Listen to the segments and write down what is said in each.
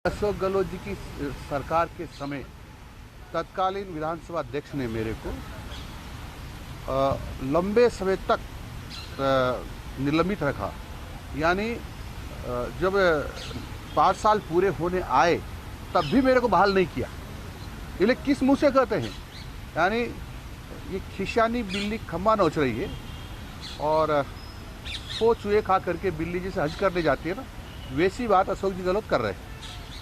अशोक गहलोत जी की सरकार के समय तत्कालीन विधानसभा अध्यक्ष ने मेरे को लंबे समय तक निलंबित रखा। यानी जब 5 साल पूरे होने आए तब भी मेरे को बहाल नहीं किया। ये किस मुंह से कहते हैं? यानी ये खिशानी बिल्ली खम्बा नोच रही है और वो चूहे खा करके बिल्ली जैसे हज करने जाती है ना, वैसी बात अशोक जी गहलोत कर रहे हैं।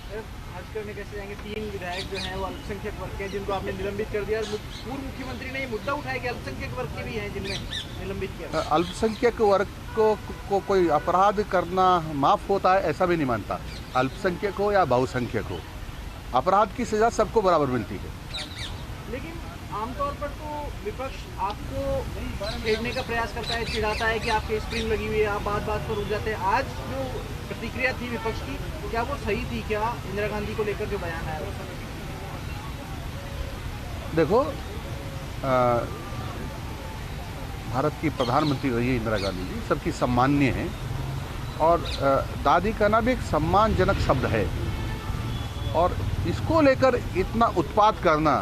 हज करने कैसे जाएंगे? 3 विधायक जो हैं वो अल्पसंख्यक वर्ग के हैं जिनको आपने निलंबित कर दिया। पूर्व मुख्यमंत्री ने ये मुद्दा उठाया कि अल्पसंख्यक वर्ग के भी हैं जिनमें निलंबित किया। अल्पसंख्यक वर्ग को कोई अपराध करना माफ होता है ऐसा भी नहीं मानता। अल्पसंख्यक हो या बहुसंख्यक हो, अपराध की सजा सबको बराबर मिलती है। लेकिन आमतौर पर तो विपक्ष आपको छेड़ने का प्रयास करता है, चिढ़ाता है कि आपकी स्क्रीन लगी हुई है, आप बात बात पर रुक जाते हैं। आज जो प्रतिक्रिया थी विपक्ष की, क्या वो सही थी? क्या इंदिरा गांधी को लेकर जो बयान आया? देखो, भारत की प्रधानमंत्री रही है इंदिरा गांधी जी, सबकी सम्माननीय है और दादी का नाम भी एक सम्मानजनक शब्द है और इसको लेकर इतना उत्पात करना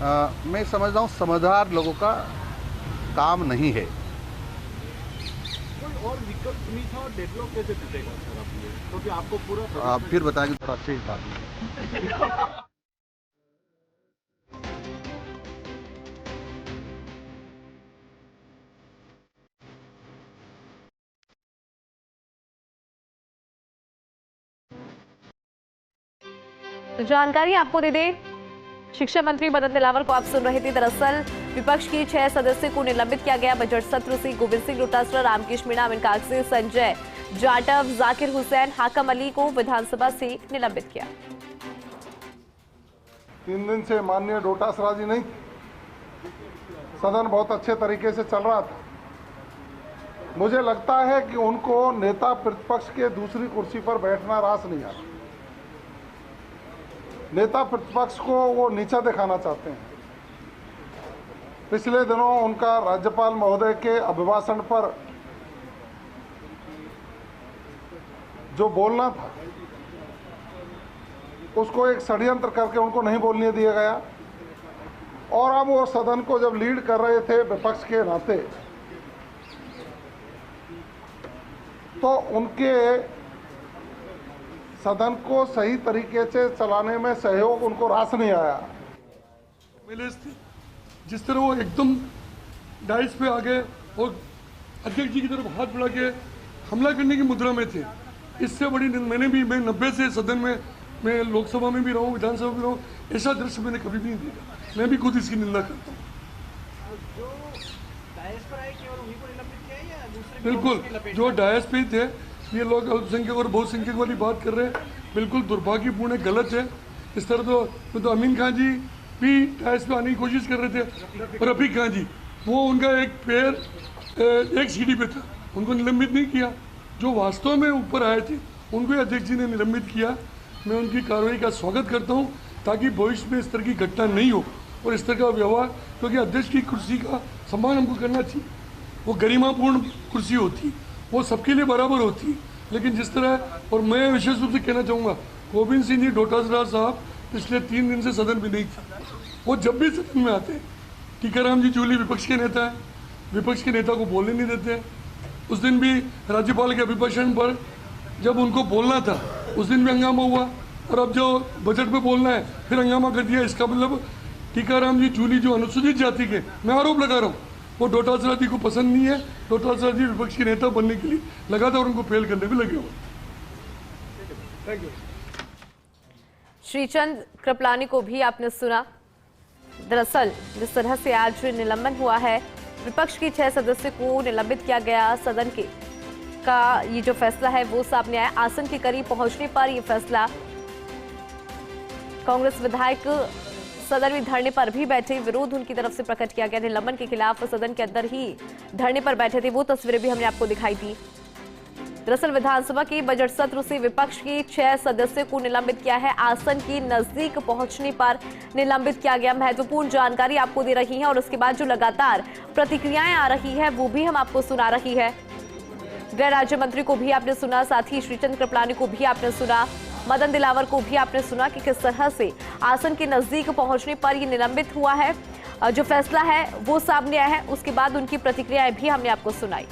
मैं समझता हूँ समझदार लोगों का काम नहीं है। और विकल्प नहीं था और डेडलॉक कैसे टूटेगा सर आपने? क्योंकि आपको पूरा आप फिर बताएंगे थोड़ा अच्छे हिसाब से। तो जानकारी आपको दे दें, शिक्षा मंत्री मदन दिलावर को आप सुन रहे थे। दरअसल विपक्ष की 6 सदस्यों को निलंबित किया गया। बजट सत्र से गोविंद सिंह डोटासरा, रामकृष्ण मीणा, अमीन कागजे, संजय जाटव, जाकिर हुसैन, हाकम अली को विधानसभा से निलंबित किया। 3 दिन से माननीय डोटासरा जी नहीं, सदन बहुत अच्छे तरीके से चल रहा था। मुझे लगता है कि उनको नेता प्रतिपक्ष के दूसरी कुर्सी पर बैठना रास नहीं आता। नेता प्रतिपक्ष को वो नीचा दिखाना चाहते हैं। पिछले दिनों उनका राज्यपाल महोदय के अभिभाषण पर जो बोलना था उसको एक षड्यंत्र करके उनको नहीं बोलने दिया गया और अब वो सदन को जब लीड कर रहे थे विपक्ष के नाते, तो उनके सदन को सही तरीके से चलाने में सहयोग उनको रास नहीं आया। जिस तरह वो एकदम डाइस पे आ गए और अध्यक्ष जी की तरफ हाथ बढ़ा के हमला करने की मुद्रा में थे, इससे बड़ी मैं 90 से सदन में, मैं लोकसभा में भी रहा हूँ, विधानसभा में भी रहा हूँ, ऐसा दृश्य मैंने कभी भी नहीं देखा। मैं भी खुद इसकी निंदा करता हूँ। बिल्कुल, जो डायस पे थे ये लोग अल्पसंख्यक और बहुसंख्यक वाली बात कर रहे हैं, बिल्कुल दुर्भाग्यपूर्ण है, गलत है। इस तरह तो अमीन खान जी भी डायस पे आने की कोशिश कर रहे थे और रफीक खान जी, वो उनका एक पैर एक सीढ़ी पे था, उनको निलंबित नहीं किया। जो वास्तव में ऊपर आए थे उनको अध्यक्ष जी ने निलंबित किया। मैं उनकी कार्रवाई का स्वागत करता हूँ ताकि भविष्य में इस तरह की घटना नहीं हो और इस तरह का व्यवहार, क्योंकि अध्यक्ष की कुर्सी का सम्मान हमको करना चाहिए। वो गरिमापूर्ण कुर्सी होती, वो सबके लिए बराबर होती। लेकिन जिस तरह, और मैं विशेष रूप से कहना चाहूँगा, गोविंद सिंह जी डोटासरा साहब पिछले 3 दिन से सदन में नहीं थे। वो जब भी सदन में आते, टीकाराम जी जूली विपक्ष के नेता है, विपक्ष के नेता को बोलने नहीं देते। उस दिन भी राज्यपाल के अभिभाषण पर जब उनको बोलना था उस दिन भी हंगामा हुआ और अब जो बजट में बोलना है फिर हंगामा कर दिया। इसका मतलब टीकाराम जी जूली जो अनुसूचित जाति के, मैं आरोप लगा रहा हूँ, वो डोटासरा जी को पसंद नहीं है। डोटासरा जी विपक्ष के नेता बनने के लिए लगातार उनको फेल करने में लगे हुए। Thank you. श्रीचंद कृपलानी को भी आपने सुना। दरअसल जिस तरह से आज निलंबन हुआ है, विपक्ष की 6 सदस्यों को निलंबित किया गया। सदन के का ये जो फैसला है वो सामने आया। आसन के करीब पहुंचने पर यह फैसला, कांग्रेस विधायक सदन में धरने पर भी बैठे, विरोध उनकी तरफ से प्रकट किया गया। निलंबन के खिलाफ सदन के अंदर ही धरने पर बैठे थे, वो तस्वीरें भी हमने आपको दिखाई थी। दरअसल विधानसभा के बजट सत्र से विपक्ष की 6 सदस्यों को निलंबित किया है। आसन के नजदीक पहुंचने पर निलंबित किया गया। महत्वपूर्ण जानकारी आपको दे रही है और उसके बाद जो लगातार प्रतिक्रियाएं आ रही है वो भी हम आपको सुना रही है। गृह राज्य मंत्री को भी आपने सुना, साथ ही श्रीचंद कृपलानी को भी आपने सुना। मदन दिलावर को भी आपने सुना कि किस तरह से आसन के नजदीक पहुंचने पर ये निलंबित हुआ है। जो फैसला है वो सामने आया है, उसके बाद उनकी प्रतिक्रियाएं भी हमने आपको सुनाई।